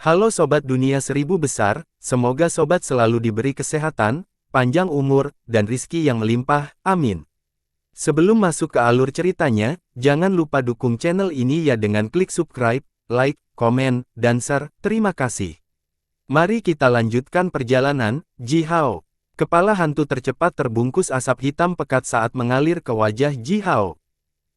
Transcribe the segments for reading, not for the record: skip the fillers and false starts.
Halo Sobat Dunia Seribu Besar, semoga Sobat selalu diberi kesehatan, panjang umur, dan rizki yang melimpah, amin. Sebelum masuk ke alur ceritanya, jangan lupa dukung channel ini ya dengan klik subscribe, like, komen, dan share, terima kasih. Mari kita lanjutkan perjalanan. Ji Hao. Kepala hantu tercepat terbungkus asap hitam pekat saat mengalir ke wajah Ji Hao.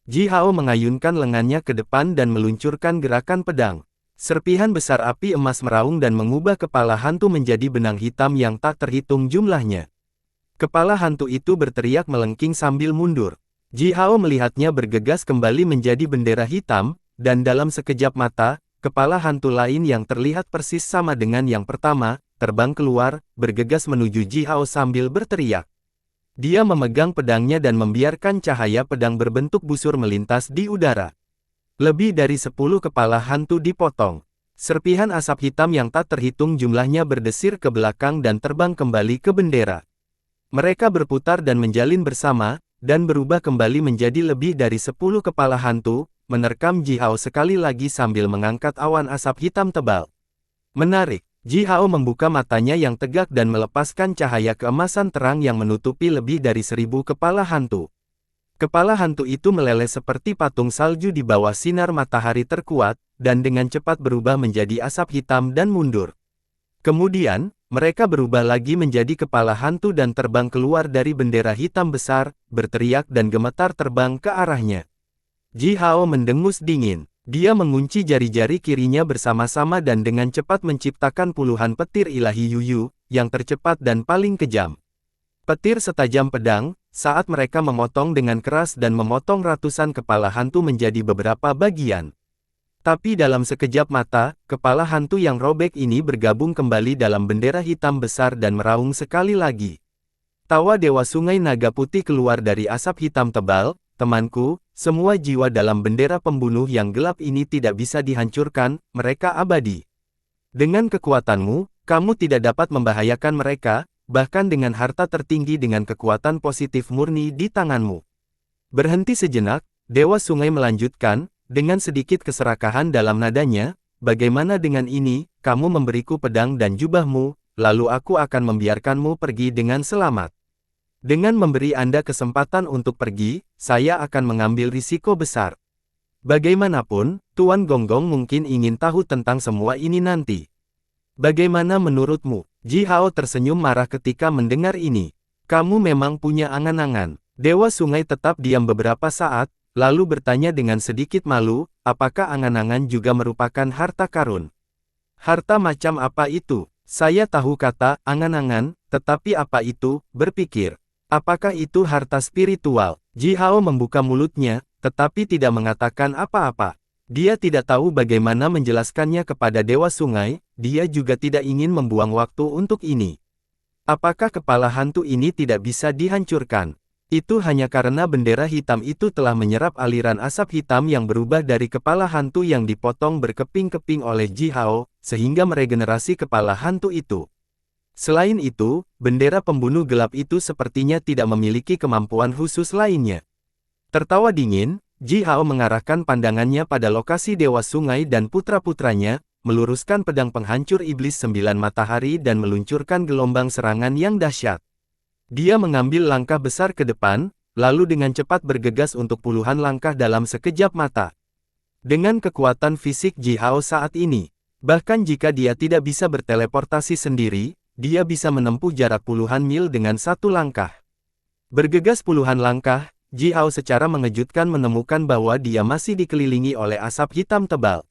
Ji Hao mengayunkan lengannya ke depan dan meluncurkan gerakan pedang. Serpihan besar api emas meraung dan mengubah kepala hantu menjadi benang hitam yang tak terhitung jumlahnya. Kepala hantu itu berteriak melengking sambil mundur. Ji Hao melihatnya bergegas kembali menjadi bendera hitam, dan dalam sekejap mata, kepala hantu lain yang terlihat persis sama dengan yang pertama, terbang keluar, bergegas menuju Ji Hao sambil berteriak. Dia memegang pedangnya dan membiarkan cahaya pedang berbentuk busur melintas di udara. Lebih dari 10 kepala hantu dipotong. Serpihan asap hitam yang tak terhitung jumlahnya berdesir ke belakang dan terbang kembali ke bendera. Mereka berputar dan menjalin bersama, dan berubah kembali menjadi lebih dari 10 kepala hantu, menerkam Ji Hao sekali lagi sambil mengangkat awan asap hitam tebal. Menarik, Ji Hao membuka matanya yang tegak dan melepaskan cahaya keemasan terang yang menutupi lebih dari 1000 kepala hantu. Kepala hantu itu meleleh seperti patung salju di bawah sinar matahari terkuat, dan dengan cepat berubah menjadi asap hitam dan mundur. Kemudian, mereka berubah lagi menjadi kepala hantu dan terbang keluar dari bendera hitam besar, berteriak dan gemetar terbang ke arahnya. Ji Hao mendengus dingin. Dia mengunci jari-jari kirinya bersama-sama dan dengan cepat menciptakan puluhan petir ilahi Yuyu, yang tercepat dan paling kejam. Petir setajam pedang, saat mereka memotong dengan keras dan memotong ratusan kepala hantu menjadi beberapa bagian. Tapi dalam sekejap mata, kepala hantu yang robek ini bergabung kembali dalam bendera hitam besar dan meraung sekali lagi. Tawa Dewa Sungai Naga Putih keluar dari asap hitam tebal. Temanku, semua jiwa dalam bendera pembunuh yang gelap ini tidak bisa dihancurkan, mereka abadi. Dengan kekuatanmu, kamu tidak dapat membahayakan mereka, bahkan dengan harta tertinggi dengan kekuatan positif murni di tanganmu. Berhenti sejenak, Dewa Sungai melanjutkan, dengan sedikit keserakahan dalam nadanya, bagaimana dengan ini, kamu memberiku pedang dan jubahmu, lalu aku akan membiarkanmu pergi dengan selamat. Dengan memberi Anda kesempatan untuk pergi, saya akan mengambil risiko besar. Bagaimanapun, Tuan Gonggong mungkin ingin tahu tentang semua ini nanti. Bagaimana menurutmu? Ji Hao tersenyum marah ketika mendengar ini. Kamu memang punya angan-angan. Dewa Sungai tetap diam beberapa saat, lalu bertanya dengan sedikit malu, apakah angan-angan juga merupakan harta karun? Harta macam apa itu? Saya tahu kata angan-angan, tetapi apa itu? Berpikir. Apakah itu harta spiritual? Ji Hao membuka mulutnya, tetapi tidak mengatakan apa-apa. Dia tidak tahu bagaimana menjelaskannya kepada Dewa Sungai, dia juga tidak ingin membuang waktu untuk ini. Apakah kepala hantu ini tidak bisa dihancurkan? Itu hanya karena bendera hitam itu telah menyerap aliran asap hitam yang berubah dari kepala hantu yang dipotong berkeping-keping oleh Ji Hao, sehingga meregenerasi kepala hantu itu. Selain itu, bendera pembunuh gelap itu sepertinya tidak memiliki kemampuan khusus lainnya. Tertawa dingin, Ji Hao mengarahkan pandangannya pada lokasi Dewa Sungai dan putra-putranya, meluruskan pedang penghancur iblis 9 matahari dan meluncurkan gelombang serangan yang dahsyat. Dia mengambil langkah besar ke depan, lalu dengan cepat bergegas untuk puluhan langkah dalam sekejap mata. Dengan kekuatan fisik Ji Hao saat ini, bahkan jika dia tidak bisa berteleportasi sendiri, dia bisa menempuh jarak puluhan mil dengan satu langkah. Bergegas puluhan langkah, Ji Hao secara mengejutkan menemukan bahwa dia masih dikelilingi oleh asap hitam tebal.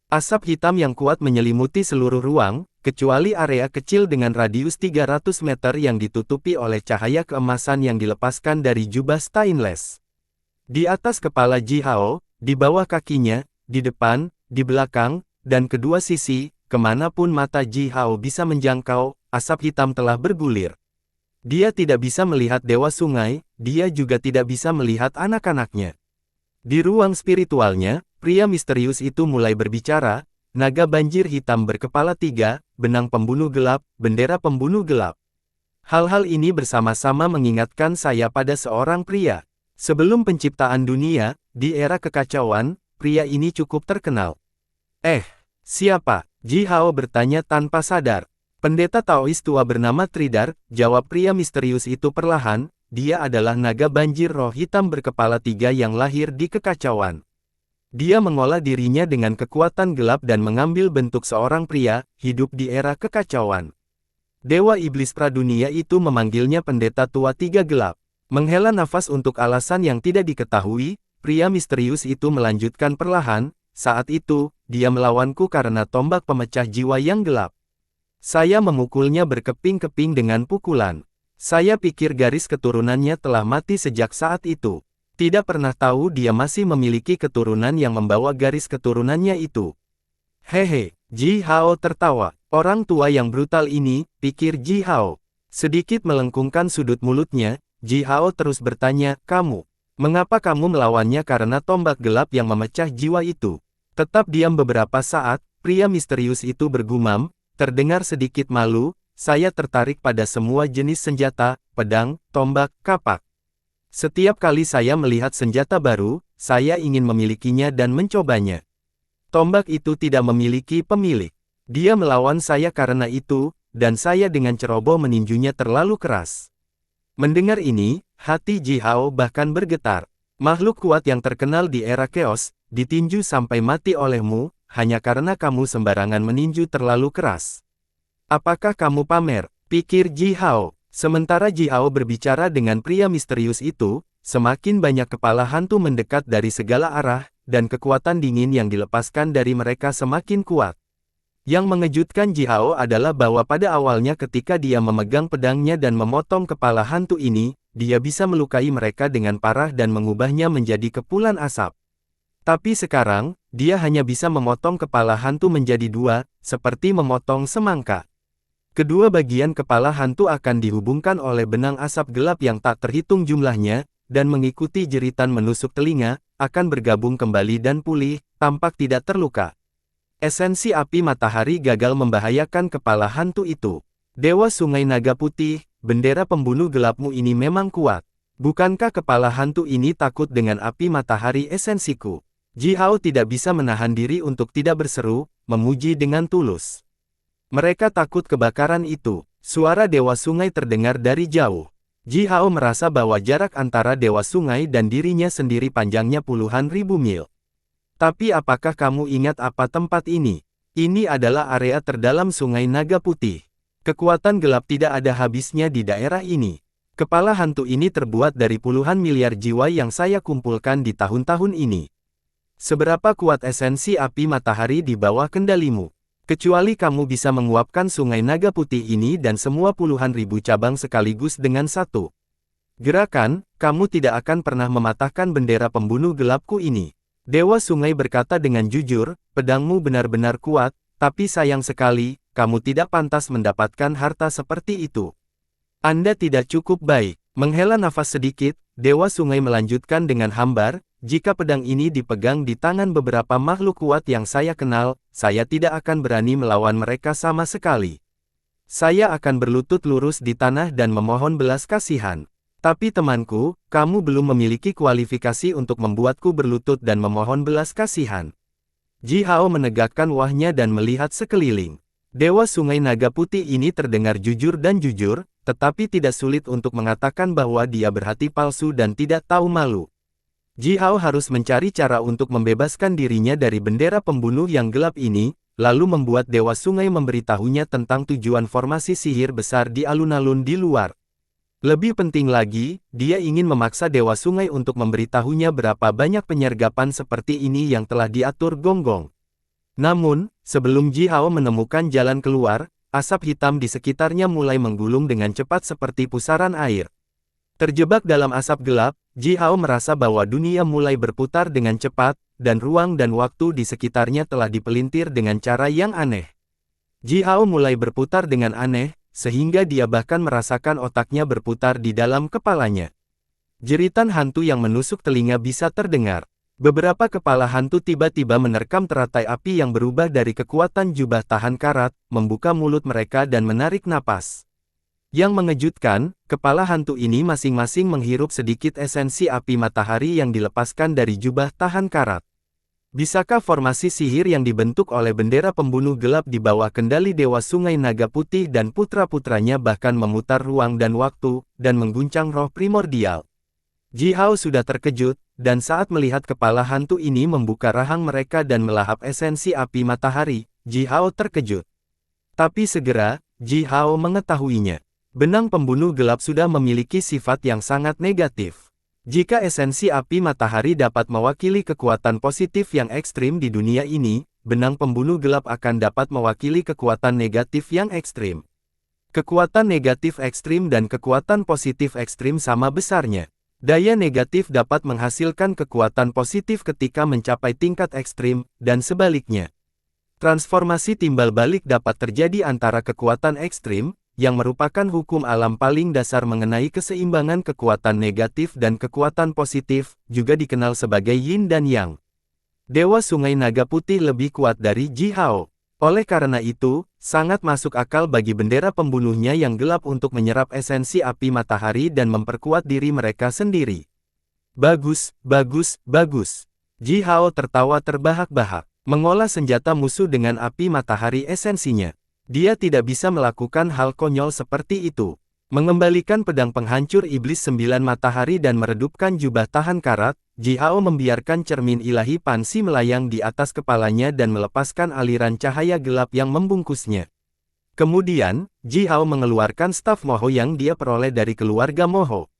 Asap hitam yang kuat menyelimuti seluruh ruang, kecuali area kecil dengan radius 300 meter yang ditutupi oleh cahaya keemasan yang dilepaskan dari jubah stainless. Di atas kepala Ji Hao, di bawah kakinya, di depan, di belakang, dan kedua sisi, kemanapun mata Ji Hao bisa menjangkau, asap hitam telah bergulir. Dia tidak bisa melihat Dewa Sungai, dia juga tidak bisa melihat anak-anaknya. Di ruang spiritualnya, pria misterius itu mulai berbicara, naga banjir hitam berkepala 3, benang pembunuh gelap, bendera pembunuh gelap. Hal-hal ini bersama-sama mengingatkan saya pada seorang pria. Sebelum penciptaan dunia, di era kekacauan, pria ini cukup terkenal. Siapa? Ji Hao bertanya tanpa sadar. Pendeta Taois tua bernama Tridar, jawab pria misterius itu perlahan, dia adalah naga banjir roh hitam berkepala 3 yang lahir di kekacauan. Dia mengolah dirinya dengan kekuatan gelap dan mengambil bentuk seorang pria, hidup di era kekacauan. Dewa Iblis Pradunia itu memanggilnya pendeta tua 3 gelap. Menghela nafas untuk alasan yang tidak diketahui, pria misterius itu melanjutkan perlahan, saat itu, dia melawanku karena tombak pemecah jiwa yang gelap. Saya memukulnya berkeping-keping dengan pukulan. Saya pikir garis keturunannya telah mati sejak saat itu. Tidak pernah tahu dia masih memiliki keturunan yang membawa garis keturunannya itu. Hehe, Ji Hao tertawa. Orang tua yang brutal ini, pikir Ji Hao. Sedikit melengkungkan sudut mulutnya, Ji Hao terus bertanya, kamu, mengapa kamu melawannya karena tombak gelap yang memecah jiwa itu? Tetap diam beberapa saat, pria misterius itu bergumam, terdengar sedikit malu, saya tertarik pada semua jenis senjata, pedang, tombak, kapak. Setiap kali saya melihat senjata baru, saya ingin memilikinya dan mencobanya. Tombak itu tidak memiliki pemilik. Dia melawan saya karena itu, dan saya dengan ceroboh meninjunya terlalu keras. Mendengar ini, hati Ji Hao bahkan bergetar. Makhluk kuat yang terkenal di era Chaos, ditinju sampai mati olehmu, hanya karena kamu sembarangan meninju terlalu keras. Apakah kamu pamer? Pikir Ji Hao. Sementara Ji Hao berbicara dengan pria misterius itu, semakin banyak kepala hantu mendekat dari segala arah, dan kekuatan dingin yang dilepaskan dari mereka semakin kuat. Yang mengejutkan Ji Hao adalah bahwa pada awalnya ketika dia memegang pedangnya dan memotong kepala hantu ini, dia bisa melukai mereka dengan parah dan mengubahnya menjadi kepulan asap. Tapi sekarang, dia hanya bisa memotong kepala hantu menjadi 2, seperti memotong semangka. Kedua bagian kepala hantu akan dihubungkan oleh benang asap gelap yang tak terhitung jumlahnya, dan mengikuti jeritan menusuk telinga, akan bergabung kembali dan pulih, tampak tidak terluka. Esensi api matahari gagal membahayakan kepala hantu itu. Dewa Sungai Naga Putih, bendera pembunuh gelapmu ini memang kuat. Bukankah kepala hantu ini takut dengan api matahari esensiku? Ji Hao tidak bisa menahan diri untuk tidak berseru, memuji dengan tulus. Mereka takut kebakaran itu. Suara Dewa Sungai terdengar dari jauh. Ji Hao merasa bahwa jarak antara Dewa Sungai dan dirinya sendiri panjangnya puluhan ribu mil. Tapi apakah kamu ingat apa tempat ini? Ini adalah area terdalam Sungai Naga Putih. Kekuatan gelap tidak ada habisnya di daerah ini. Kepala hantu ini terbuat dari puluhan miliar jiwa yang saya kumpulkan di tahun-tahun ini. Seberapa kuat esensi api matahari di bawah kendalimu? Kecuali kamu bisa menguapkan Sungai Naga Putih ini dan semua puluhan ribu cabang sekaligus dengan satu gerakan, kamu tidak akan pernah mematahkan bendera pembunuh gelapku ini. Dewa Sungai berkata dengan jujur, pedangmu benar-benar kuat, tapi sayang sekali, kamu tidak pantas mendapatkan harta seperti itu. Anda tidak cukup baik. Menghela nafas sedikit, Dewa Sungai melanjutkan dengan hambar, jika pedang ini dipegang di tangan beberapa makhluk kuat yang saya kenal, saya tidak akan berani melawan mereka sama sekali. Saya akan berlutut lurus di tanah dan memohon belas kasihan. Tapi temanku, kamu belum memiliki kualifikasi untuk membuatku berlutut dan memohon belas kasihan. Ji Hao menegakkan wajahnya dan melihat sekeliling. Dewa Sungai Naga Putih ini terdengar jujur dan jujur, tetapi tidak sulit untuk mengatakan bahwa dia berhati palsu dan tidak tahu malu. Ji Hao harus mencari cara untuk membebaskan dirinya dari bendera pembunuh yang gelap ini, lalu membuat Dewa Sungai memberitahunya tentang tujuan formasi sihir besar di alun-alun di luar. Lebih penting lagi, dia ingin memaksa Dewa Sungai untuk memberitahunya berapa banyak penyergapan seperti ini yang telah diatur Gonggong. Namun, sebelum Ji Hao menemukan jalan keluar, asap hitam di sekitarnya mulai menggulung dengan cepat seperti pusaran air. Terjebak dalam asap gelap, Ji Hao merasa bahwa dunia mulai berputar dengan cepat, dan ruang dan waktu di sekitarnya telah dipelintir dengan cara yang aneh. Ji Hao mulai berputar dengan aneh, sehingga dia bahkan merasakan otaknya berputar di dalam kepalanya. Jeritan hantu yang menusuk telinga bisa terdengar. Beberapa kepala hantu tiba-tiba menerkam teratai api yang berubah dari kekuatan jubah tahan karat, membuka mulut mereka dan menarik napas. Yang mengejutkan, kepala hantu ini masing-masing menghirup sedikit esensi api matahari yang dilepaskan dari jubah tahan karat. Bisakah formasi sihir yang dibentuk oleh bendera pembunuh gelap di bawah kendali Dewa Sungai Naga Putih dan putra-putranya bahkan memutar ruang dan waktu, dan mengguncang roh primordial? Ji Hao sudah terkejut, dan saat melihat kepala hantu ini membuka rahang mereka dan melahap esensi api matahari, Ji Hao terkejut. Tapi segera, Ji Hao mengetahuinya. Benang pembunuh gelap sudah memiliki sifat yang sangat negatif. Jika esensi api matahari dapat mewakili kekuatan positif yang ekstrim di dunia ini, benang pembunuh gelap akan dapat mewakili kekuatan negatif yang ekstrim. Kekuatan negatif ekstrim dan kekuatan positif ekstrim sama besarnya. Daya negatif dapat menghasilkan kekuatan positif ketika mencapai tingkat ekstrim, dan sebaliknya. Transformasi timbal balik dapat terjadi antara kekuatan ekstrim, yang merupakan hukum alam paling dasar mengenai keseimbangan kekuatan negatif dan kekuatan positif, juga dikenal sebagai Yin dan Yang. Dewa Sungai Naga Putih lebih kuat dari Ji Hao. Oleh karena itu, sangat masuk akal bagi bendera pembunuhnya yang gelap untuk menyerap esensi api matahari dan memperkuat diri mereka sendiri. Bagus, bagus, bagus. Ji Hao tertawa terbahak-bahak. Mengolah senjata musuh dengan api matahari esensinya. Dia tidak bisa melakukan hal konyol seperti itu. Mengembalikan pedang penghancur iblis 9 matahari dan meredupkan jubah tahan karat, Ji Hao membiarkan cermin ilahi Pansi melayang di atas kepalanya dan melepaskan aliran cahaya gelap yang membungkusnya. Kemudian, Ji Hao mengeluarkan staf Moho yang dia peroleh dari keluarga Moho.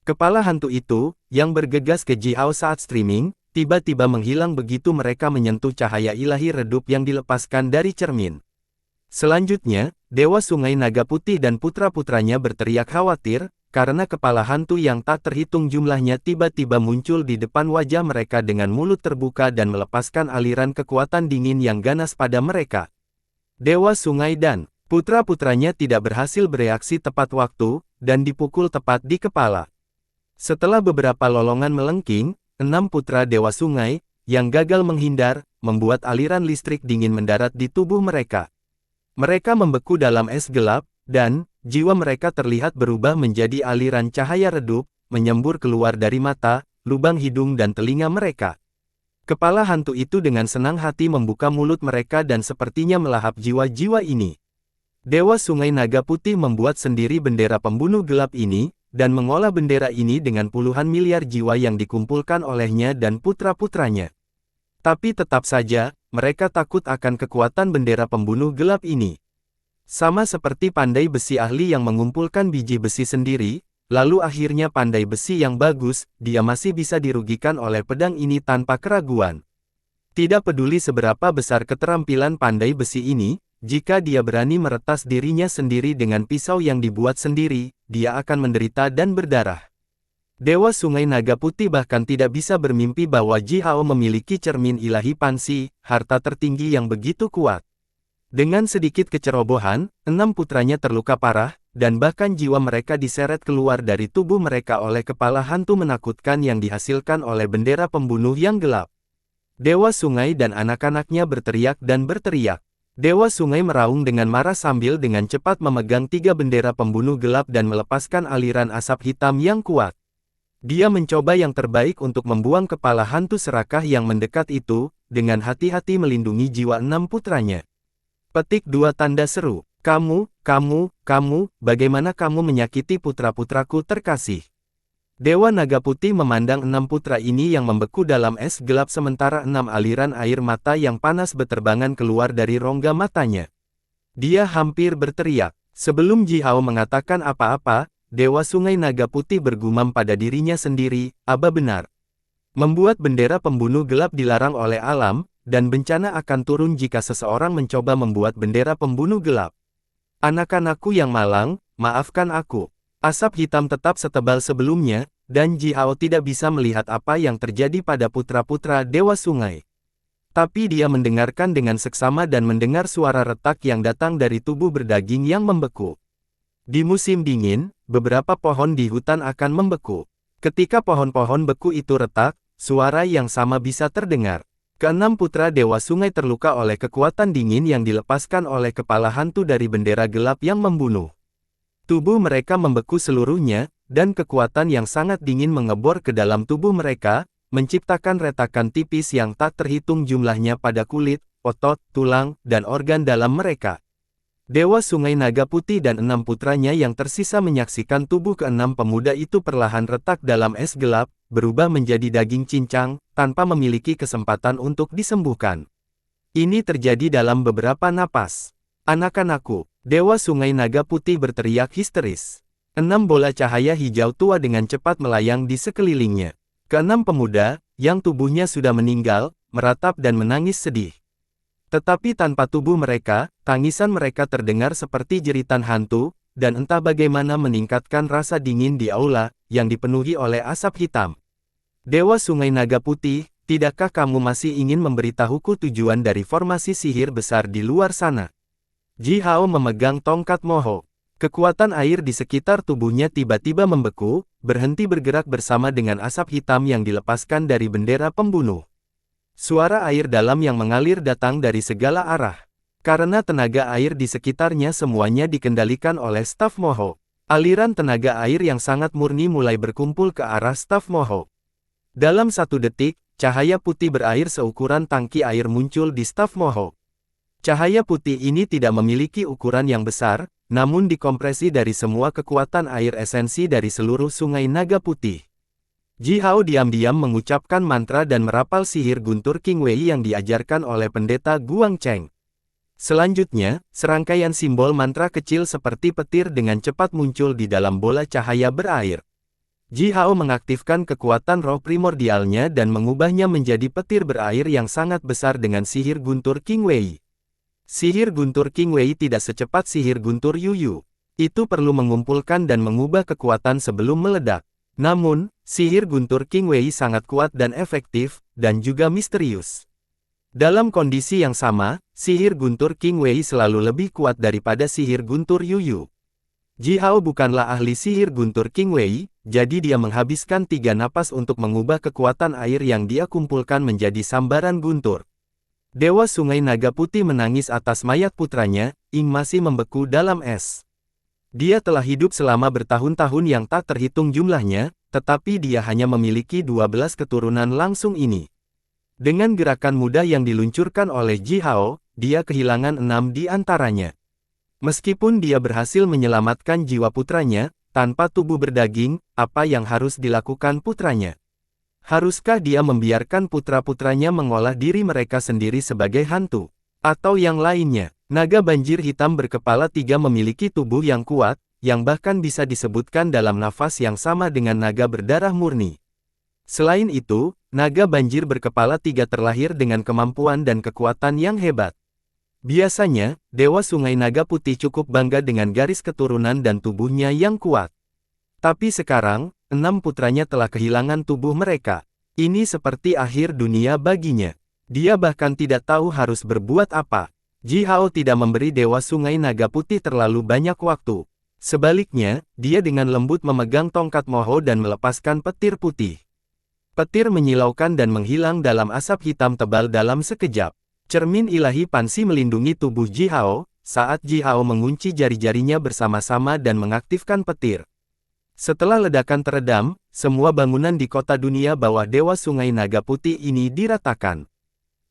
Kepala hantu itu, yang bergegas ke Ji Hao saat streaming, tiba-tiba menghilang begitu mereka menyentuh cahaya ilahi redup yang dilepaskan dari cermin. Selanjutnya, Dewa Sungai Naga Putih dan putra-putranya berteriak khawatir, karena kepala hantu yang tak terhitung jumlahnya tiba-tiba muncul di depan wajah mereka dengan mulut terbuka dan melepaskan aliran kekuatan dingin yang ganas pada mereka. Dewa Sungai dan putra-putranya tidak berhasil bereaksi tepat waktu, dan dipukul tepat di kepala. Setelah beberapa lolongan melengking, 6 putra Dewa Sungai, yang gagal menghindar, membuat aliran listrik dingin mendarat di tubuh mereka. Mereka membeku dalam es gelap, dan jiwa mereka terlihat berubah menjadi aliran cahaya redup, menyembur keluar dari mata, lubang hidung dan telinga mereka. Kepala hantu itu dengan senang hati membuka mulut mereka dan sepertinya melahap jiwa-jiwa ini. Dewa Sungai Naga Putih membuat sendiri bendera pembunuh gelap ini, dan mengolah bendera ini dengan puluhan miliar jiwa yang dikumpulkan olehnya dan putra-putranya. Tapi tetap saja, mereka takut akan kekuatan bendera pembunuh gelap ini. Sama seperti pandai besi ahli yang mengumpulkan biji besi sendiri, lalu akhirnya pandai besi yang bagus, dia masih bisa dirugikan oleh pedang ini tanpa keraguan. Tidak peduli seberapa besar keterampilan pandai besi ini, jika dia berani meretas dirinya sendiri dengan pisau yang dibuat sendiri, dia akan menderita dan berdarah. Dewa Sungai Naga Putih bahkan tidak bisa bermimpi bahwa Ji Hao memiliki cermin ilahi Pansi, harta tertinggi yang begitu kuat. Dengan sedikit kecerobohan, 6 putranya terluka parah, dan bahkan jiwa mereka diseret keluar dari tubuh mereka oleh kepala hantu menakutkan yang dihasilkan oleh bendera pembunuh yang gelap. Dewa Sungai dan anak-anaknya berteriak dan berteriak. Dewa Sungai meraung dengan marah sambil dengan cepat memegang 3 bendera pembunuh gelap dan melepaskan aliran asap hitam yang kuat. Dia mencoba yang terbaik untuk membuang kepala hantu serakah yang mendekat itu, dengan hati-hati melindungi jiwa 6 putranya. Petik 2 tanda seru. Kamu, bagaimana kamu menyakiti putra-putraku terkasih? Dewa Naga Putih memandang 6 putra ini yang membeku dalam es gelap sementara 6 aliran air mata yang panas beterbangan keluar dari rongga matanya. Dia hampir berteriak. Sebelum Ji Hao mengatakan apa-apa, Dewa Sungai Naga Putih bergumam pada dirinya sendiri, "Aba benar. Membuat bendera pembunuh gelap dilarang oleh alam, dan bencana akan turun jika seseorang mencoba membuat bendera pembunuh gelap. Anak-anakku yang malang, maafkan aku." Asap hitam tetap setebal sebelumnya, dan Ji Hao tidak bisa melihat apa yang terjadi pada putra-putra Dewa Sungai. Tapi dia mendengarkan dengan seksama dan mendengar suara retak yang datang dari tubuh berdaging yang membeku. Di musim dingin, beberapa pohon di hutan akan membeku. Ketika pohon-pohon beku itu retak, suara yang sama bisa terdengar. Keenam putra Dewa Sungai terluka oleh kekuatan dingin yang dilepaskan oleh kepala hantu dari bendera gelap yang membunuh. Tubuh mereka membeku seluruhnya, dan kekuatan yang sangat dingin mengebor ke dalam tubuh mereka, menciptakan retakan tipis yang tak terhitung jumlahnya pada kulit, otot, tulang, dan organ dalam mereka. Dewa Sungai Naga Putih dan 6 putranya yang tersisa menyaksikan tubuh keenam pemuda itu perlahan retak dalam es gelap, berubah menjadi daging cincang, tanpa memiliki kesempatan untuk disembuhkan. Ini terjadi dalam beberapa napas. Anak-anakku, Dewa Sungai Naga Putih berteriak histeris. 6 bola cahaya hijau tua dengan cepat melayang di sekelilingnya. Keenam pemuda, yang tubuhnya sudah meninggal, meratap dan menangis sedih. Tetapi tanpa tubuh mereka, tangisan mereka terdengar seperti jeritan hantu, dan entah bagaimana meningkatkan rasa dingin di aula, yang dipenuhi oleh asap hitam. Dewa Sungai Naga Putih, tidakkah kamu masih ingin memberitahuku tujuan dari formasi sihir besar di luar sana? Ji Hao memegang tongkat moho. Kekuatan air di sekitar tubuhnya tiba-tiba membeku, berhenti bergerak bersama dengan asap hitam yang dilepaskan dari bendera pembunuh. Suara air dalam yang mengalir datang dari segala arah. Karena tenaga air di sekitarnya semuanya dikendalikan oleh staf moho. Aliran tenaga air yang sangat murni mulai berkumpul ke arah staf moho. Dalam 1 detik, cahaya putih berair seukuran tangki air muncul di staf moho. Cahaya putih ini tidak memiliki ukuran yang besar, namun dikompresi dari semua kekuatan air esensi dari seluruh Sungai Naga Putih. Ji Hao diam-diam mengucapkan mantra dan merapal sihir guntur King Wei yang diajarkan oleh pendeta Guang Cheng. Selanjutnya, serangkaian simbol mantra kecil seperti petir dengan cepat muncul di dalam bola cahaya berair. Ji Hao mengaktifkan kekuatan roh primordialnya dan mengubahnya menjadi petir berair yang sangat besar dengan sihir guntur King Wei. Sihir guntur King Wei tidak secepat sihir guntur Yuyu. Itu perlu mengumpulkan dan mengubah kekuatan sebelum meledak. Namun, sihir guntur King Wei sangat kuat dan efektif, dan juga misterius. Dalam kondisi yang sama, sihir guntur King Wei selalu lebih kuat daripada sihir guntur Yuyu. Ji Hao bukanlah ahli sihir guntur King Wei, jadi dia menghabiskan 3 napas untuk mengubah kekuatan air yang dia kumpulkan menjadi sambaran guntur. Dewa Sungai Naga Putih menangis atas mayat putranya, yang masih membeku dalam es. Dia telah hidup selama bertahun-tahun yang tak terhitung jumlahnya, tetapi dia hanya memiliki 12 keturunan langsung ini. Dengan gerakan mudah yang diluncurkan oleh Ji Hao, dia kehilangan 6 di antaranya. Meskipun dia berhasil menyelamatkan jiwa putranya, tanpa tubuh berdaging, apa yang harus dilakukan putranya? Haruskah dia membiarkan putra-putranya mengolah diri mereka sendiri sebagai hantu? Atau yang lainnya? Naga banjir hitam berkepala 3 memiliki tubuh yang kuat, yang bahkan bisa disebutkan dalam nafas yang sama dengan naga berdarah murni. Selain itu, naga banjir berkepala 3 terlahir dengan kemampuan dan kekuatan yang hebat. Biasanya, Dewa Sungai Naga Putih cukup bangga dengan garis keturunan dan tubuhnya yang kuat. Tapi sekarang, 6 putranya telah kehilangan tubuh mereka. Ini seperti akhir dunia baginya. Dia bahkan tidak tahu harus berbuat apa. Ji Hao tidak memberi Dewa Sungai Naga Putih terlalu banyak waktu. Sebaliknya, dia dengan lembut memegang tongkat moho dan melepaskan petir putih. Petir menyilaukan dan menghilang dalam asap hitam tebal dalam sekejap. Cermin ilahi Pansi melindungi tubuh Ji Hao, saat Ji Hao mengunci jari-jarinya bersama-sama dan mengaktifkan petir. Setelah ledakan teredam, semua bangunan di kota dunia bawah Dewa Sungai Naga Putih ini diratakan.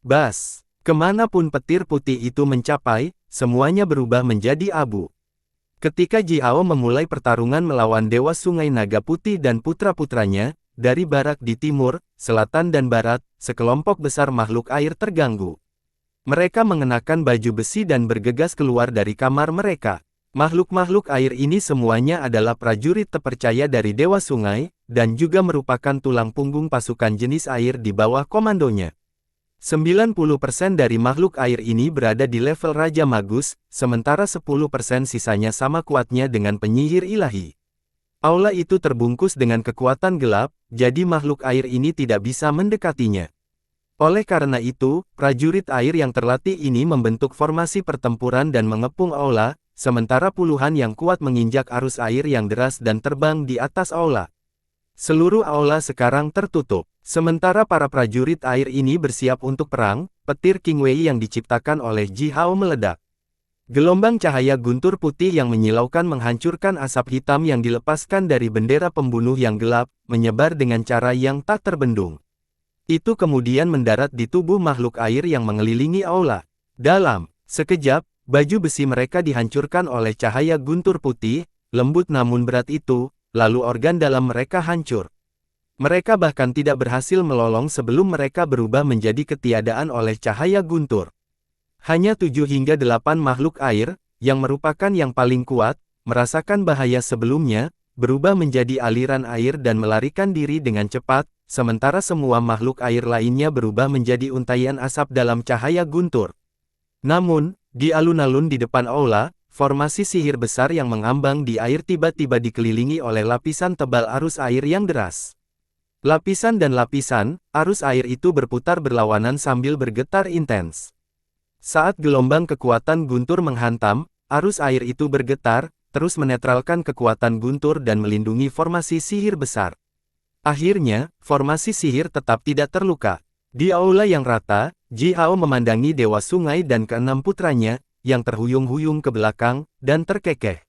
Bas! Kemanapun petir putih itu mencapai, semuanya berubah menjadi abu. Ketika Ji Hao memulai pertarungan melawan Dewa Sungai Naga Putih dan putra-putranya, dari barat di timur, selatan dan barat, sekelompok besar makhluk air terganggu. Mereka mengenakan baju besi dan bergegas keluar dari kamar mereka. Makhluk-makhluk air ini semuanya adalah prajurit terpercaya dari Dewa Sungai, dan juga merupakan tulang punggung pasukan jenis air di bawah komandonya. 90% dari makhluk air ini berada di level Raja Magus, sementara 10% sisanya sama kuatnya dengan penyihir ilahi. Aula itu terbungkus dengan kekuatan gelap, jadi makhluk air ini tidak bisa mendekatinya. Oleh karena itu, prajurit air yang terlatih ini membentuk formasi pertempuran dan mengepung aula, sementara puluhan yang kuat menginjak arus air yang deras dan terbang di atas aula. Seluruh aula sekarang tertutup. Sementara para prajurit air ini bersiap untuk perang, petir King Wei yang diciptakan oleh Ji Hao meledak. Gelombang cahaya guntur putih yang menyilaukan menghancurkan asap hitam yang dilepaskan dari bendera pembunuh yang gelap, menyebar dengan cara yang tak terbendung. Itu kemudian mendarat di tubuh makhluk air yang mengelilingi aula. Dalam sekejap, baju besi mereka dihancurkan oleh cahaya guntur putih, lembut namun berat itu, lalu organ dalam mereka hancur. Mereka bahkan tidak berhasil melolong sebelum mereka berubah menjadi ketiadaan oleh cahaya guntur. Hanya 7 hingga 8 makhluk air, yang merupakan yang paling kuat, merasakan bahaya sebelumnya, berubah menjadi aliran air dan melarikan diri dengan cepat, sementara semua makhluk air lainnya berubah menjadi untaian asap dalam cahaya guntur. Namun, di alun-alun di depan aula, formasi sihir besar yang mengambang di air tiba-tiba dikelilingi oleh lapisan tebal arus air yang deras. Lapisan dan lapisan, arus air itu berputar berlawanan sambil bergetar intens. Saat gelombang kekuatan guntur menghantam, arus air itu bergetar, terus menetralkan kekuatan guntur dan melindungi formasi sihir besar. Akhirnya, formasi sihir tetap tidak terluka. Di aula yang rata, Ji Hao memandangi Dewa Sungai dan keenam putranya, yang terhuyung-huyung ke belakang, dan terkekeh.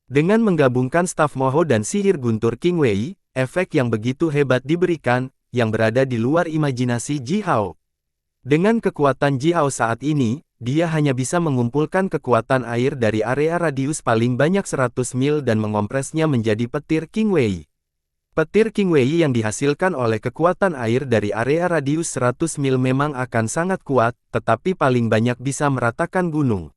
Dengan menggabungkan staf moho dan sihir guntur King Wei, efek yang begitu hebat diberikan, yang berada di luar imajinasi Ji Hao. Dengan kekuatan Ji Hao saat ini, dia hanya bisa mengumpulkan kekuatan air dari area radius paling banyak 100 mil dan mengompresnya menjadi petir King Wei. Petir King Wei yang dihasilkan oleh kekuatan air dari area radius 100 mil memang akan sangat kuat, tetapi paling banyak bisa meratakan gunung.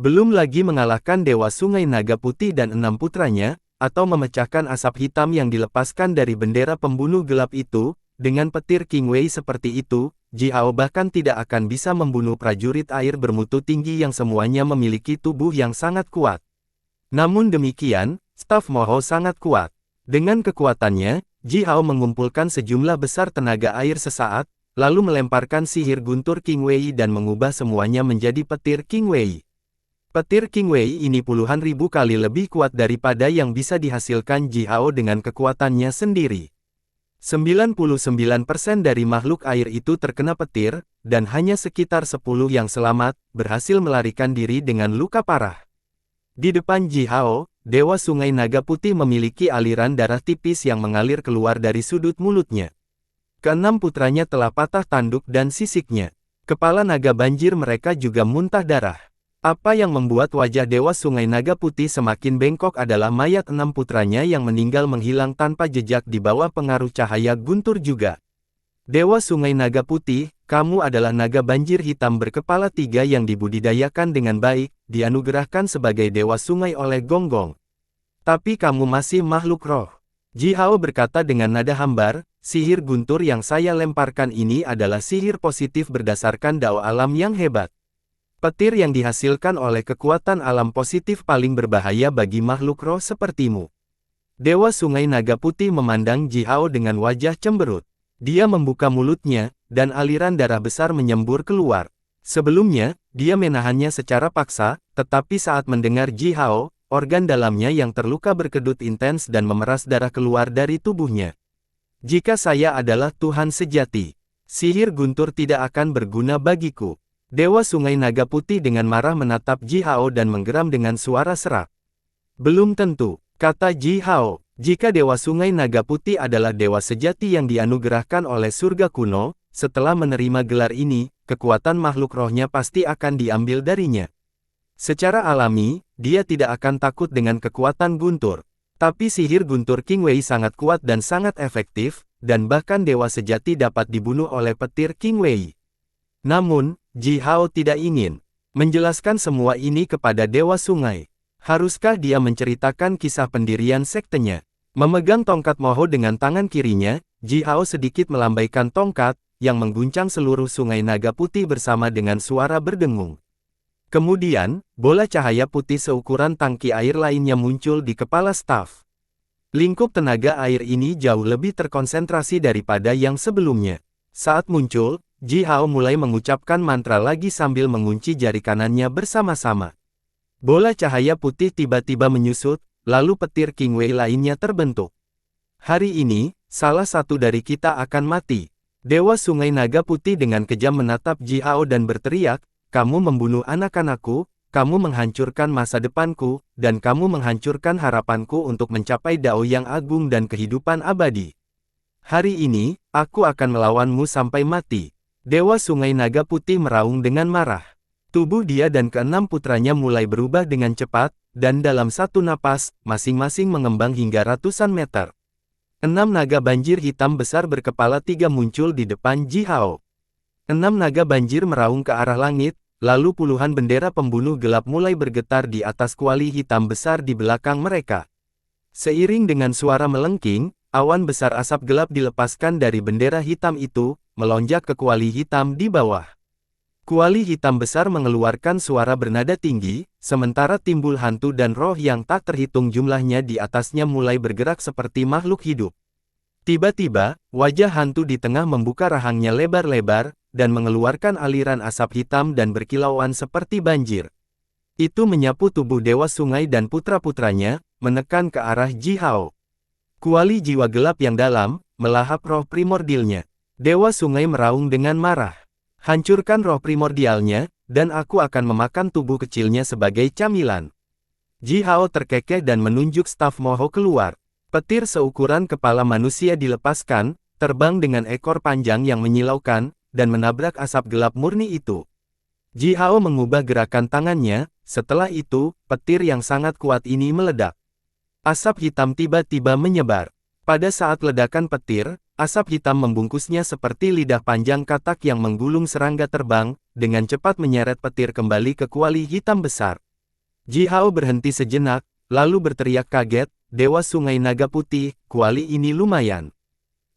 Belum lagi mengalahkan Dewa Sungai Naga Putih dan 6 putranya, atau memecahkan asap hitam yang dilepaskan dari bendera pembunuh gelap itu. Dengan petir King Wei seperti itu, Ji Hao bahkan tidak akan bisa membunuh prajurit air bermutu tinggi yang semuanya memiliki tubuh yang sangat kuat. Namun demikian, staf moho sangat kuat. Dengan kekuatannya, Ji Hao mengumpulkan sejumlah besar tenaga air sesaat, lalu melemparkan sihir guntur King Wei dan mengubah semuanya menjadi petir King Wei. Petir King Wei ini puluhan ribu kali lebih kuat daripada yang bisa dihasilkan Ji Hao dengan kekuatannya sendiri. 99% dari makhluk air itu terkena petir, dan hanya sekitar 10 yang selamat, berhasil melarikan diri dengan luka parah. Di depan Ji Hao, Dewa Sungai Naga Putih memiliki aliran darah tipis yang mengalir keluar dari sudut mulutnya. Keenam putranya telah patah tanduk dan sisiknya. Kepala naga banjir mereka juga muntah darah. Apa yang membuat wajah Dewa Sungai Naga Putih semakin bengkok adalah mayat 6 putranya yang meninggal menghilang tanpa jejak di bawah pengaruh cahaya guntur juga. Dewa Sungai Naga Putih, kamu adalah naga banjir hitam berkepala 3 yang dibudidayakan dengan baik, dianugerahkan sebagai Dewa Sungai oleh Gonggong. Tapi kamu masih makhluk roh. Ji Hao berkata dengan nada hambar, sihir guntur yang saya lemparkan ini adalah sihir positif berdasarkan dao alam yang hebat. Petir yang dihasilkan oleh kekuatan alam positif paling berbahaya bagi makhluk roh sepertimu. Dewa Sungai Naga Putih memandang Ji Hao dengan wajah cemberut. Dia membuka mulutnya, dan aliran darah besar menyembur keluar. Sebelumnya, dia menahannya secara paksa, tetapi saat mendengar Ji Hao, organ dalamnya yang terluka berkedut intens dan memeras darah keluar dari tubuhnya. Jika saya adalah Tuhan sejati, sihir guntur tidak akan berguna bagiku. Dewa Sungai Naga Putih dengan marah menatap Ji Hao dan menggeram dengan suara serak. Belum tentu, kata Ji Hao. Jika Dewa Sungai Naga Putih adalah dewa sejati yang dianugerahkan oleh surga kuno, setelah menerima gelar ini, kekuatan makhluk rohnya pasti akan diambil darinya. Secara alami, dia tidak akan takut dengan kekuatan guntur. Tapi sihir guntur King Wei sangat kuat dan sangat efektif, dan bahkan dewa sejati dapat dibunuh oleh petir King Wei. Namun, Ji Hao tidak ingin menjelaskan semua ini kepada Dewa Sungai. Haruskah dia menceritakan kisah pendirian sektenya? Memegang tongkat moho dengan tangan kirinya, Ji Hao sedikit melambaikan tongkat, yang mengguncang seluruh Sungai Naga Putih bersama dengan suara berdengung. Kemudian, bola cahaya putih seukuran tangki air lainnya muncul di kepala staf. Lingkup tenaga air ini jauh lebih terkonsentrasi daripada yang sebelumnya. Saat muncul, Ji Hao mulai mengucapkan mantra lagi sambil mengunci jari kanannya bersama-sama. Bola cahaya putih tiba-tiba menyusut, lalu petir King Wei lainnya terbentuk. Hari ini, salah satu dari kita akan mati. Dewa Sungai Naga Putih dengan kejam menatap Ji Hao dan berteriak, kamu membunuh anak-anakku, kamu menghancurkan masa depanku, dan kamu menghancurkan harapanku untuk mencapai dao yang agung dan kehidupan abadi. Hari ini, aku akan melawanmu sampai mati. Dewa Sungai Naga Putih meraung dengan marah. Tubuh dia dan keenam putranya mulai berubah dengan cepat, dan dalam satu napas, masing-masing mengembang hingga ratusan meter. 6 naga banjir hitam besar berkepala 3 muncul di depan Ji Hao. 6 naga banjir meraung ke arah langit, lalu puluhan bendera pembunuh gelap mulai bergetar di atas kuali hitam besar di belakang mereka. Seiring dengan suara melengking, awan besar asap gelap dilepaskan dari bendera hitam itu, melonjak ke kuali hitam di bawah. Kuali hitam besar mengeluarkan suara bernada tinggi, sementara timbul hantu dan roh yang tak terhitung jumlahnya di atasnya mulai bergerak seperti makhluk hidup. Tiba-tiba, wajah hantu di tengah membuka rahangnya lebar-lebar, dan mengeluarkan aliran asap hitam dan berkilauan seperti banjir. Itu menyapu tubuh Dewa Sungai dan putra-putranya, menekan ke arah Ji Hao. Kuali jiwa gelap yang dalam, melahap roh primordialnya. Dewa Sungai meraung dengan marah. Hancurkan roh primordialnya, dan aku akan memakan tubuh kecilnya sebagai camilan. Ji Hao terkekeh dan menunjuk staf Moho keluar. Petir seukuran kepala manusia dilepaskan, terbang dengan ekor panjang yang menyilaukan, dan menabrak asap gelap murni itu. Ji Hao mengubah gerakan tangannya, setelah itu, petir yang sangat kuat ini meledak. Asap hitam tiba-tiba menyebar. Pada saat ledakan petir, asap hitam membungkusnya seperti lidah panjang katak yang menggulung serangga terbang, dengan cepat menyeret petir kembali ke kuali hitam besar. Ji Hao berhenti sejenak, lalu berteriak kaget, Dewa Sungai Naga Putih, kuali ini lumayan.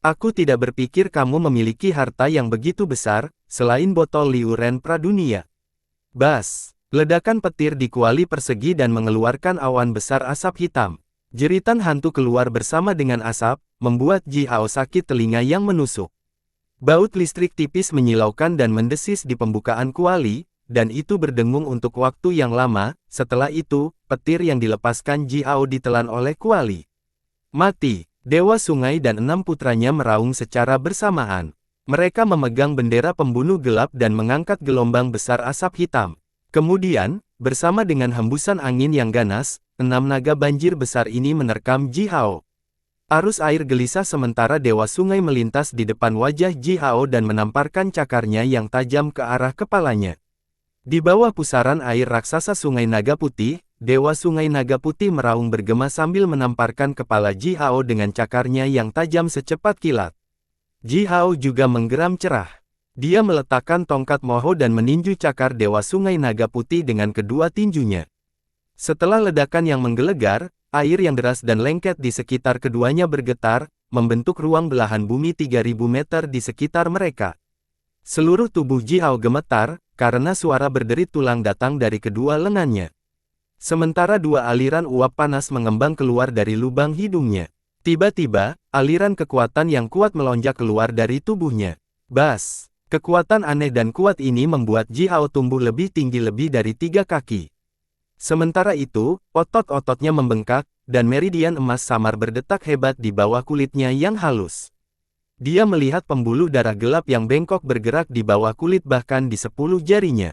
Aku tidak berpikir kamu memiliki harta yang begitu besar, selain botol liuren pradunia. Bas! Ledakan petir di kuali persegi dan mengeluarkan awan besar asap hitam. Jeritan hantu keluar bersama dengan asap, membuat Ji Hao sakit telinga yang menusuk. Baut listrik tipis menyilaukan dan mendesis di pembukaan kuali, dan itu berdengung untuk waktu yang lama. Setelah itu, petir yang dilepaskan Ji Hao ditelan oleh kuali. Mati! Dewa Sungai dan 6 putranya meraung secara bersamaan. Mereka memegang bendera pembunuh gelap dan mengangkat gelombang besar asap hitam. Kemudian, bersama dengan hembusan angin yang ganas, 6 naga banjir besar ini menerkam Ji Hao. Arus air gelisah sementara Dewa Sungai melintas di depan wajah Ji Hao dan menamparkan cakarnya yang tajam ke arah kepalanya. Di bawah pusaran air raksasa Sungai Naga Putih, Dewa Sungai Naga Putih meraung bergema sambil menamparkan kepala Ji Hao dengan cakarnya yang tajam secepat kilat. Ji Hao juga menggeram cerah. Dia meletakkan tongkat moho dan meninju cakar Dewa Sungai Naga Putih dengan kedua tinjunya. Setelah ledakan yang menggelegar, air yang deras dan lengket di sekitar keduanya bergetar, membentuk ruang belahan bumi 3000 meter di sekitar mereka. Seluruh tubuh Ji Hao gemetar, karena suara berderit tulang datang dari kedua lengannya. Sementara 2 aliran uap panas mengembang keluar dari lubang hidungnya. Tiba-tiba, aliran kekuatan yang kuat melonjak keluar dari tubuhnya. Bas! Kekuatan aneh dan kuat ini membuat Ji Hao tumbuh lebih tinggi lebih dari 3 kaki. Sementara itu, otot-ototnya membengkak, dan meridian emas samar berdetak hebat di bawah kulitnya yang halus. Dia melihat pembuluh darah gelap yang bengkok bergerak di bawah kulit bahkan di 10 jarinya.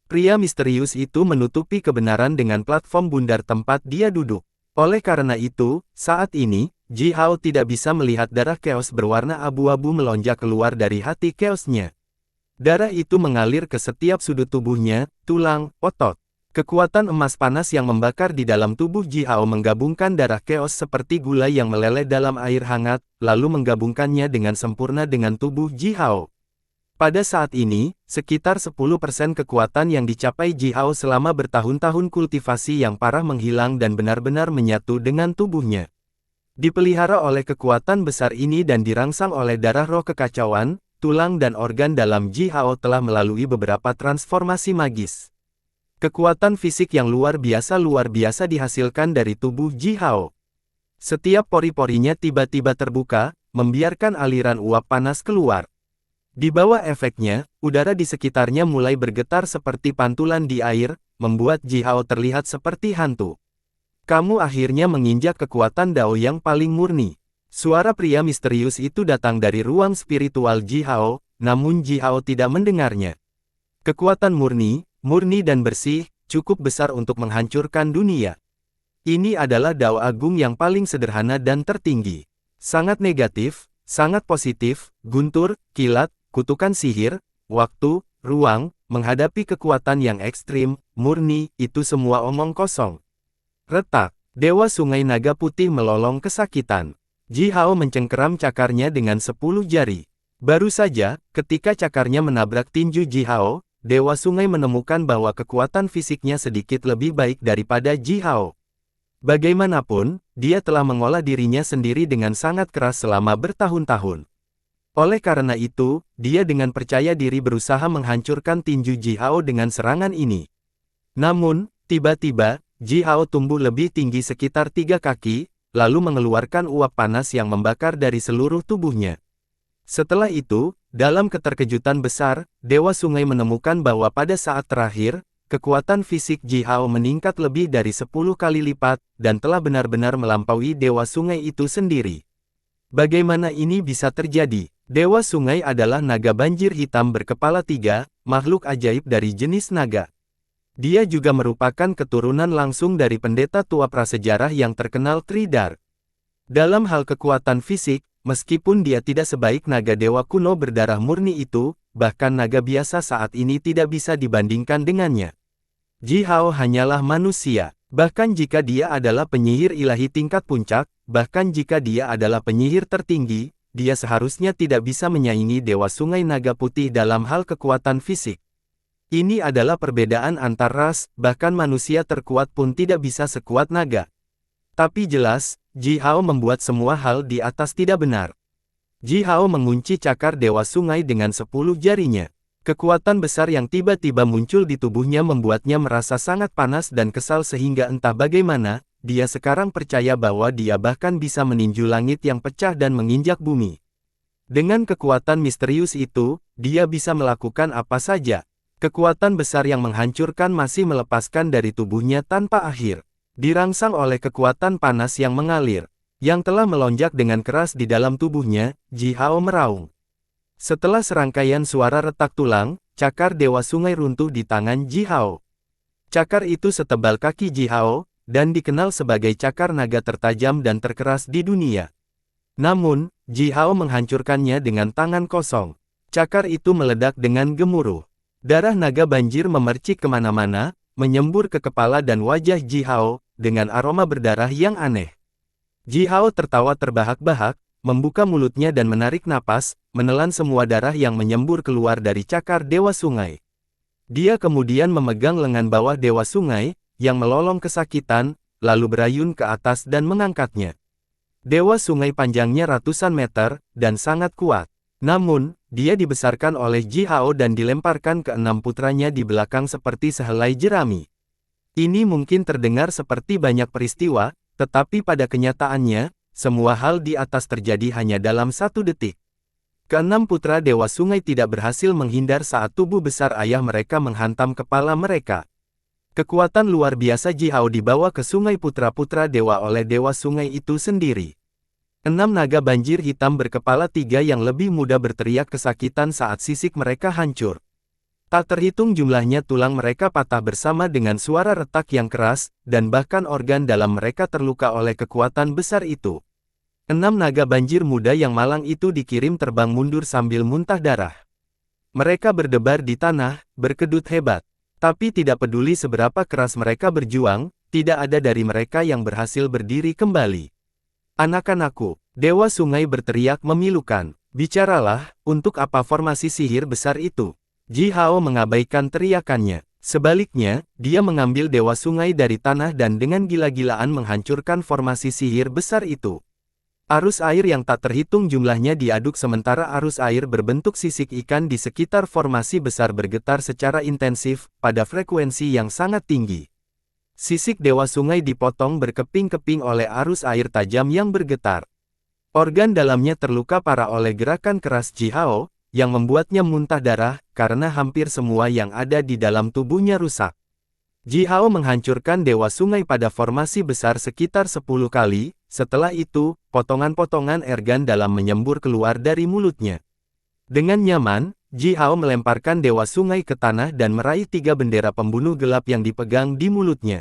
Pria misterius itu menutupi kebenaran dengan platform bundar tempat dia duduk. Oleh karena itu, saat ini, Ji Hao tidak bisa melihat darah keos berwarna abu-abu melonjak keluar dari hati keosnya. Darah itu mengalir ke setiap sudut tubuhnya, tulang, otot. Kekuatan emas panas yang membakar di dalam tubuh Ji Hao menggabungkan darah keos seperti gula yang meleleh dalam air hangat, lalu menggabungkannya dengan sempurna dengan tubuh Ji Hao. Pada saat ini, sekitar 10% kekuatan yang dicapai Ji Hao selama bertahun-tahun kultivasi yang parah menghilang dan benar-benar menyatu dengan tubuhnya. Dipelihara oleh kekuatan besar ini dan dirangsang oleh darah roh kekacauan, tulang dan organ dalam Ji Hao telah melalui beberapa transformasi magis. Kekuatan fisik yang luar biasa dihasilkan dari tubuh Ji Hao. Setiap pori-porinya tiba-tiba terbuka, membiarkan aliran uap panas keluar. Di bawah efeknya, udara di sekitarnya mulai bergetar seperti pantulan di air, membuat Ji Hao terlihat seperti hantu. Kamu akhirnya menginjak kekuatan Dao yang paling murni. Suara pria misterius itu datang dari ruang spiritual Ji Hao, namun Ji Hao tidak mendengarnya. Kekuatan murni dan bersih, cukup besar untuk menghancurkan dunia. Ini adalah Dao Agung yang paling sederhana dan tertinggi. Sangat negatif, Sangat positif, guntur, kilat, kutukan sihir, waktu, ruang, menghadapi kekuatan yang ekstrim, murni, itu semua omong kosong. Retak, Dewa Sungai Naga Putih melolong kesakitan. Ji Hao mencengkeram cakarnya dengan 10 jari. Baru saja, ketika cakarnya menabrak tinju Ji Hao, Dewa Sungai menemukan bahwa kekuatan fisiknya sedikit lebih baik daripada Ji Hao. Bagaimanapun, dia telah mengolah dirinya sendiri dengan sangat keras selama bertahun-tahun. Oleh karena itu, dia dengan percaya diri berusaha menghancurkan tinju Ji Hao dengan serangan ini. Namun, tiba-tiba, Ji Hao tumbuh lebih tinggi sekitar 3 kaki, lalu mengeluarkan uap panas yang membakar dari seluruh tubuhnya. Setelah itu, dalam keterkejutan besar, Dewa Sungai menemukan bahwa pada saat terakhir, kekuatan fisik Ji Hao meningkat lebih dari 10 kali lipat, dan telah benar-benar melampaui Dewa Sungai itu sendiri. Bagaimana ini bisa terjadi? Dewa Sungai adalah naga banjir hitam berkepala 3, makhluk ajaib dari jenis naga. Dia juga merupakan keturunan langsung dari pendeta tua prasejarah yang terkenal Tridar. Dalam hal kekuatan fisik, meskipun dia tidak sebaik naga dewa kuno berdarah murni itu, bahkan naga biasa saat ini tidak bisa dibandingkan dengannya. Ji Hao hanyalah manusia. Bahkan jika dia adalah penyihir ilahi tingkat puncak, bahkan jika dia adalah penyihir tertinggi, dia seharusnya tidak bisa menyaingi Dewa Sungai Naga Putih dalam hal kekuatan fisik. Ini adalah perbedaan antar ras, bahkan manusia terkuat pun tidak bisa sekuat naga. Tapi jelas, Ji Hao membuat semua hal di atas tidak benar. Ji Hao mengunci cakar Dewa Sungai dengan 10 jarinya. Kekuatan besar yang tiba-tiba muncul di tubuhnya membuatnya merasa sangat panas dan kesal sehingga entah bagaimana, dia sekarang percaya bahwa dia bahkan bisa meninju langit yang pecah dan menginjak bumi. Dengan kekuatan misterius itu, dia bisa melakukan apa saja. Kekuatan besar yang menghancurkan masih melepaskan dari tubuhnya tanpa akhir. Dirangsang oleh kekuatan panas yang mengalir, yang telah melonjak dengan keras di dalam tubuhnya, Ji Hao meraung. Setelah serangkaian suara retak tulang, cakar Dewa Sungai runtuh di tangan Ji Hao. Cakar itu setebal kaki Ji Hao, dan dikenal sebagai cakar naga tertajam dan terkeras di dunia. Namun, Ji Hao menghancurkannya dengan tangan kosong. Cakar itu meledak dengan gemuruh. Darah naga banjir memercik kemana-mana, menyembur ke kepala dan wajah Ji Hao, dengan aroma berdarah yang aneh. Ji Hao tertawa terbahak-bahak, membuka mulutnya dan menarik napas, menelan semua darah yang menyembur keluar dari cakar Dewa Sungai. Dia kemudian memegang lengan bawah Dewa Sungai, yang melolong kesakitan, lalu berayun ke atas dan mengangkatnya. Dewa Sungai panjangnya ratusan meter, dan sangat kuat. Namun, dia dibesarkan oleh Ji Hao dan dilemparkan ke 6 putranya di belakang seperti sehelai jerami. Ini mungkin terdengar seperti banyak peristiwa, tetapi pada kenyataannya, semua hal di atas terjadi hanya dalam 1 detik. Keenam putra Dewa Sungai tidak berhasil menghindar saat tubuh besar ayah mereka menghantam kepala mereka. Kekuatan luar biasa Ji Hao dibawa ke sungai putra-putra dewa oleh Dewa Sungai itu sendiri. 6 naga banjir hitam berkepala 3 yang lebih muda berteriak kesakitan saat sisik mereka hancur. Tak terhitung jumlahnya tulang mereka patah bersama dengan suara retak yang keras, dan bahkan organ dalam mereka terluka oleh kekuatan besar itu. 6 naga banjir muda yang malang itu dikirim terbang mundur sambil muntah darah. Mereka berdebar di tanah, berkedut hebat. Tapi tidak peduli seberapa keras mereka berjuang, tidak ada dari mereka yang berhasil berdiri kembali. Anak-anakku, Dewa Sungai berteriak memilukan. Bicaralah, untuk apa formasi sihir besar itu? Ji Hao mengabaikan teriakannya. Sebaliknya, dia mengambil Dewa Sungai dari tanah dan dengan gila-gilaan menghancurkan formasi sihir besar itu. Arus air yang tak terhitung jumlahnya diaduk sementara arus air berbentuk sisik ikan di sekitar formasi besar bergetar secara intensif, pada frekuensi yang sangat tinggi. Sisik Dewa Sungai dipotong berkeping-keping oleh arus air tajam yang bergetar. Organ dalamnya terluka parah oleh gerakan keras Ji Hao, yang membuatnya muntah darah, karena hampir semua yang ada di dalam tubuhnya rusak. Ji Hao menghancurkan Dewa Sungai pada formasi besar sekitar 10 kali, setelah itu, potongan-potongan organ dalam menyembur keluar dari mulutnya. Dengan nyaman, Ji Hao melemparkan Dewa Sungai ke tanah dan meraih 3 bendera pembunuh gelap yang dipegang di mulutnya.